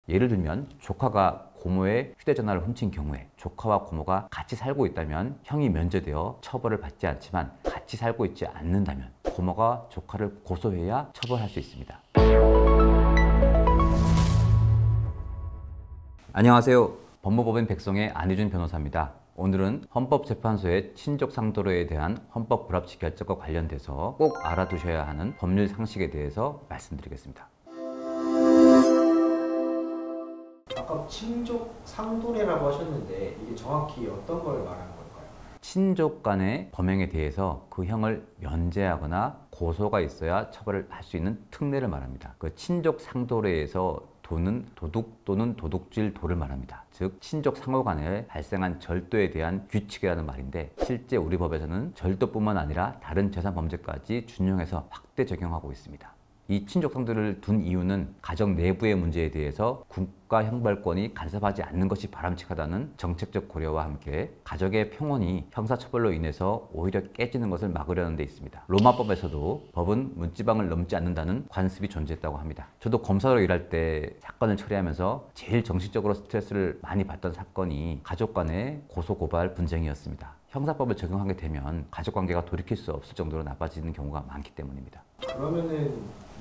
예를 들면 조카가 고모의 휴대전화를 훔친 경우에 조카와 고모가 같이 살고 있다면 형이 면제되어 처벌을 받지 않지만 같이 살고 있지 않는다면 고모가 조카를 고소해야 처벌할 수 있습니다. 안녕하세요. 법무법인 백성의 안희준 변호사입니다. 오늘은 헌법재판소의 친족 상도로에 대한 헌법 불합치 결정과 관련돼서 꼭 알아두셔야 하는 법률 상식에 대해서 말씀드리겠습니다. 아까 친족 상도례라고 하셨는데 이게 정확히 어떤 걸 말하는 걸까요? 친족 간의 범행에 대해서 그 형을 면제하거나 고소가 있어야 처벌을 할 수 있는 특례를 말합니다. 그 친족 상도례에서 도는 도둑 또는 도둑질 도를 말합니다. 즉 친족 상호 간에 발생한 절도에 대한 규칙이라는 말인데, 실제 우리 법에서는 절도뿐만 아니라 다른 재산 범죄까지 준용해서 확대 적용하고 있습니다. 이 친족 상도를 둔 이유는 가정 내부의 문제에 대해서 국가 형벌권이 간섭하지 않는 것이 바람직하다는 정책적 고려와 함께 가족의 평온이 형사처벌로 인해서 오히려 깨지는 것을 막으려는 데 있습니다. 로마법에서도 법은 문지방을 넘지 않는다는 관습이 존재했다고 합니다. 저도 검사로 일할 때 사건을 처리하면서 제일 정신적으로 스트레스를 많이 받던 사건이 가족 간의 고소고발 분쟁이었습니다. 형사법을 적용하게 되면 가족관계가 돌이킬 수 없을 정도로 나빠지는 경우가 많기 때문입니다. 그러면은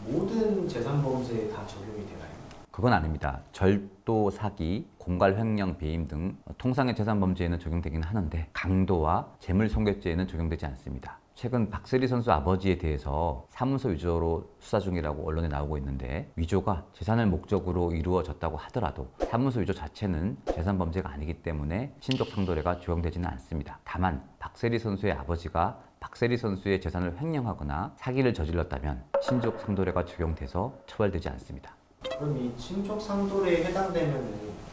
모든 재산 범죄에 다 적용이 되나요? 그건 아닙니다. 절도, 사기, 공갈, 횡령, 배임 등 통상의 재산 범죄에는 적용되긴 하는데 강도와 재물손괴죄에는 적용되지 않습니다. 최근 박세리 선수 아버지에 대해서 사문서 위조로 수사 중이라고 언론에 나오고 있는데, 위조가 재산을 목적으로 이루어졌다고 하더라도 사문서 위조 자체는 재산 범죄가 아니기 때문에 친족 상도례가 적용되지는 않습니다. 다만 박세리 선수의 아버지가 박세리 선수의 재산을 횡령하거나 사기를 저질렀다면 친족 상도례가 적용돼서 처벌되지 않습니다. 그럼 이 친족 상도례에 해당되면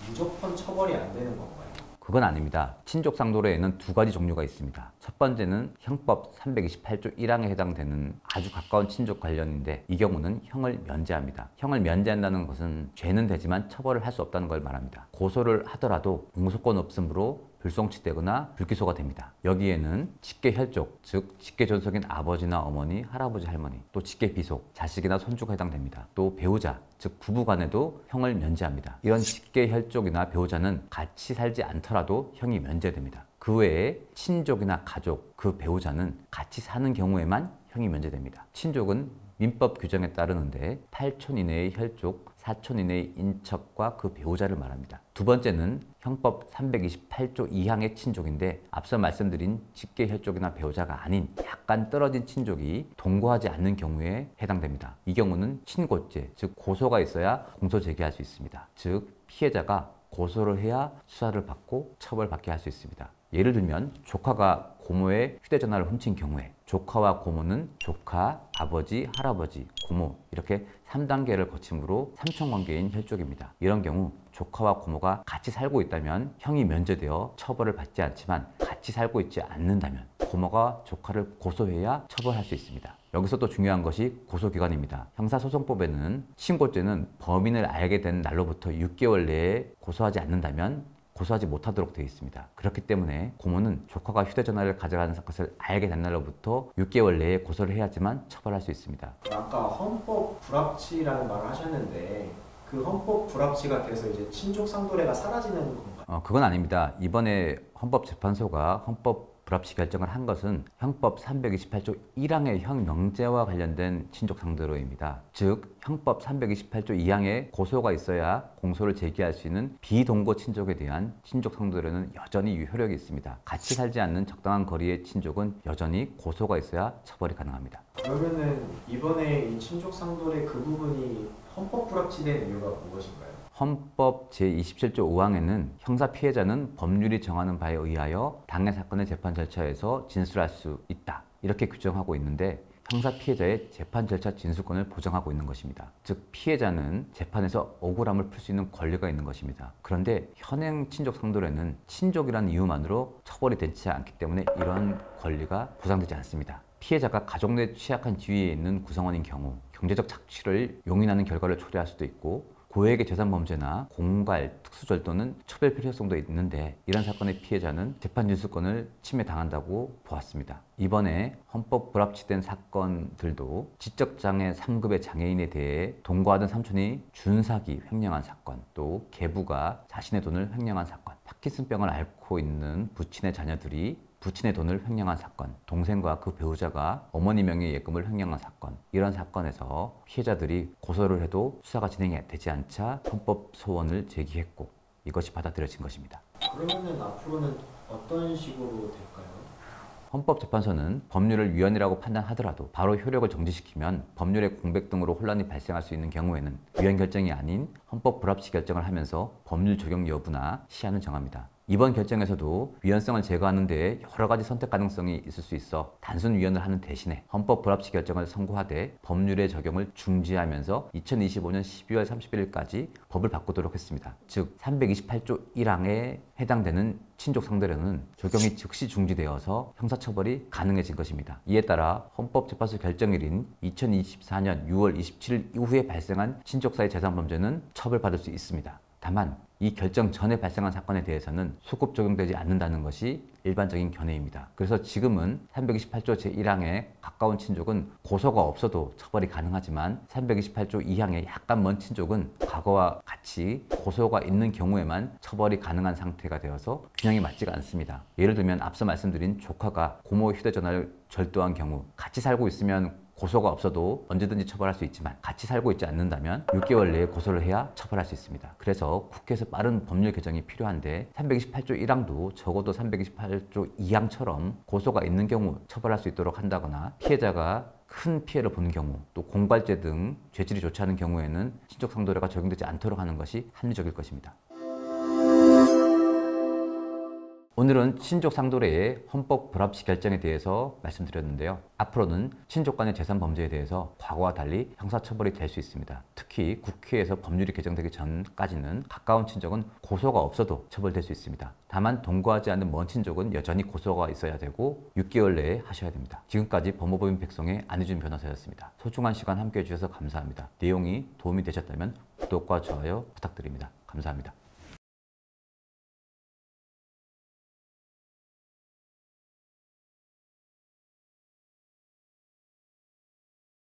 무조건 처벌이 안 되는 건가요? 그건 아닙니다. 친족 상도례에는 두 가지 종류가 있습니다. 첫 번째는 형법 328조 1항에 해당되는 아주 가까운 친족 관련인데, 이 경우는 형을 면제합니다. 형을 면제한다는 것은 죄는 되지만 처벌을 할 수 없다는 걸 말합니다. 고소를 하더라도 공소권 없음으로 불송치되거나 불기소가 됩니다. 여기에는 직계혈족, 즉 직계존속인 아버지나 어머니, 할아버지, 할머니, 또 직계비속, 자식이나 손주가 해당됩니다. 또 배우자, 즉 부부간에도 형을 면제합니다. 이런 직계혈족이나 배우자는 같이 살지 않더라도 형이 면제됩니다. 그 외에 친족이나 가족, 그 배우자는 같이 사는 경우에만 형이 면제됩니다. 친족은 민법 규정에 따르는데 8촌 이내의 혈족, 4촌 이내의 인척과 그 배우자를 말합니다. 두 번째는 형법 328조 2항의 친족인데, 앞서 말씀드린 직계혈족이나 배우자가 아닌 약간 떨어진 친족이 동거하지 않는 경우에 해당됩니다. 이 경우는 친고죄, 즉 고소가 있어야 공소 제기할 수 있습니다. 즉 피해자가 고소를 해야 수사를 받고 처벌받게 할 수 있습니다. 예를 들면 조카가 고모의 휴대전화를 훔친 경우에 조카와 고모는 조카, 아버지, 할아버지, 고모 이렇게 3단계를 거침으로 삼촌관계인 혈족입니다. 이런 경우 조카와 고모가 같이 살고 있다면 형이 면제되어 처벌을 받지 않지만 같이 살고 있지 않는다면 고모가 조카를 고소해야 처벌할 수 있습니다. 여기서 또 중요한 것이 고소기간입니다. 형사소송법에는 신고죄는 범인을 알게 된 날로부터 6개월 내에 고소하지 않는다면 고소하지 못하도록 되어 있습니다. 그렇기 때문에 고모는 조카가 휴대전화를 가져가는 것을 알게 된 날로부터 6개월 내에 고소를 해야지만 처벌할 수 있습니다. 아까 헌법 불합치라는 말을 하셨는데 그 헌법 불합치가 돼서 이제 친족 상도례가 사라지는 건가요? 그건 아닙니다. 이번에 헌법재판소가 헌법 불합치 결정을 한 것은 형법 328조 1항의 형 명제와 관련된 친족 상도례입니다. 즉 형법 328조 2항에 고소가 있어야 공소를 제기할 수 있는 비동거 친족에 대한 친족 상도례는 여전히 효력이 있습니다. 같이 살지 않는 적당한 거리의 친족은 여전히 고소가 있어야 처벌이 가능합니다. 그러면은 이번에 이 친족 상도례 그 부분이 헌법 불합치된 이유가 무엇인가요? 헌법 제27조 5항에는 형사 피해자는 법률이 정하는 바에 의하여 당해 사건의 재판 절차에서 진술할 수 있다, 이렇게 규정하고 있는데, 형사 피해자의 재판 절차 진술권을 보장하고 있는 것입니다. 즉 피해자는 재판에서 억울함을 풀 수 있는 권리가 있는 것입니다. 그런데 현행 친족 상도례는 친족이라는 이유만으로 처벌이 되지 않기 때문에 이런 권리가 보장되지 않습니다. 피해자가 가족 내 취약한 지위에 있는 구성원인 경우 경제적 착취를 용인하는 결과를 초래할 수도 있고, 고액의 재산 범죄나 공갈, 특수절 도는 처벌 필요성도 있는데 이런 사건의 피해자는 재판 진술권을 침해당한다고 보았습니다. 이번에 헌법 불합치된 사건들도 지적장애 3급의 장애인에 대해 동거하던 삼촌이 준사기 횡령한 사건, 또 계부가 자신의 돈을 횡령한 사건, 파킨슨병을 앓고 있는 부친의 자녀들이 부친의 돈을 횡령한 사건, 동생과 그 배우자가 어머니 명의 예금을 횡령한 사건, 이런 사건에서 피해자들이 고소를 해도 수사가 진행이 되지 않자 헌법 소원을 제기했고 이것이 받아들여진 것입니다. 그러면 앞으로는 어떤 식으로 될까요? 헌법재판소는 법률을 위헌이라고 판단하더라도 바로 효력을 정지시키면 법률의 공백 등으로 혼란이 발생할 수 있는 경우에는 위헌 결정이 아닌 헌법 불합치 결정을 하면서 법률 적용 여부나 시한을 정합니다. 이번 결정에서도 위헌성을 제거하는 데에 여러 가지 선택 가능성이 있을 수 있어 단순 위헌을 하는 대신에 헌법 불합치 결정을 선고하되 법률의 적용을 중지하면서 2025년 12월 31일까지 법을 바꾸도록 했습니다. 즉 328조 1항에 해당되는 친족 상대로는 적용이 즉시 중지되어서 형사처벌이 가능해진 것입니다. 이에 따라 헌법재판소 결정일인 2024년 6월 27일 이후에 발생한 친족사의 재산범죄는 처벌받을 수 있습니다. 다만 이 결정 전에 발생한 사건에 대해서는 소급 적용되지 않는다는 것이 일반적인 견해입니다. 그래서 지금은 328조 제1항에 가까운 친족은 고소가 없어도 처벌이 가능하지만 328조 2항에 약간 먼 친족은 과거와 같이 고소가 있는 경우에만 처벌이 가능한 상태가 되어서 균형이 맞지가 않습니다. 예를 들면 앞서 말씀드린 조카가 고모의 휴대전화를 절도한 경우 같이 살고 있으면 고소가 없어도 언제든지 처벌할 수 있지만 같이 살고 있지 않는다면 6개월 내에 고소를 해야 처벌할 수 있습니다. 그래서 국회에서 빠른 법률 개정이 필요한데 328조 1항도 적어도 328조 2항처럼 고소가 있는 경우 처벌할 수 있도록 한다거나 피해자가 큰 피해를 보는 경우 또 공갈죄 등 죄질이 좋지 않은 경우에는 친족 상도례가 적용되지 않도록 하는 것이 합리적일 것입니다. 오늘은 친족 상도례의 헌법 불합치 결정에 대해서 말씀드렸는데요. 앞으로는 친족 간의 재산 범죄에 대해서 과거와 달리 형사처벌이 될 수 있습니다. 특히 국회에서 법률이 개정되기 전까지는 가까운 친족은 고소가 없어도 처벌될 수 있습니다. 다만 동거하지 않는 먼 친족은 여전히 고소가 있어야 되고 6개월 내에 하셔야 됩니다. 지금까지 법무법인 백송의 안희준 변호사였습니다. 소중한 시간 함께해 주셔서 감사합니다. 내용이 도움이 되셨다면 구독과 좋아요 부탁드립니다. 감사합니다.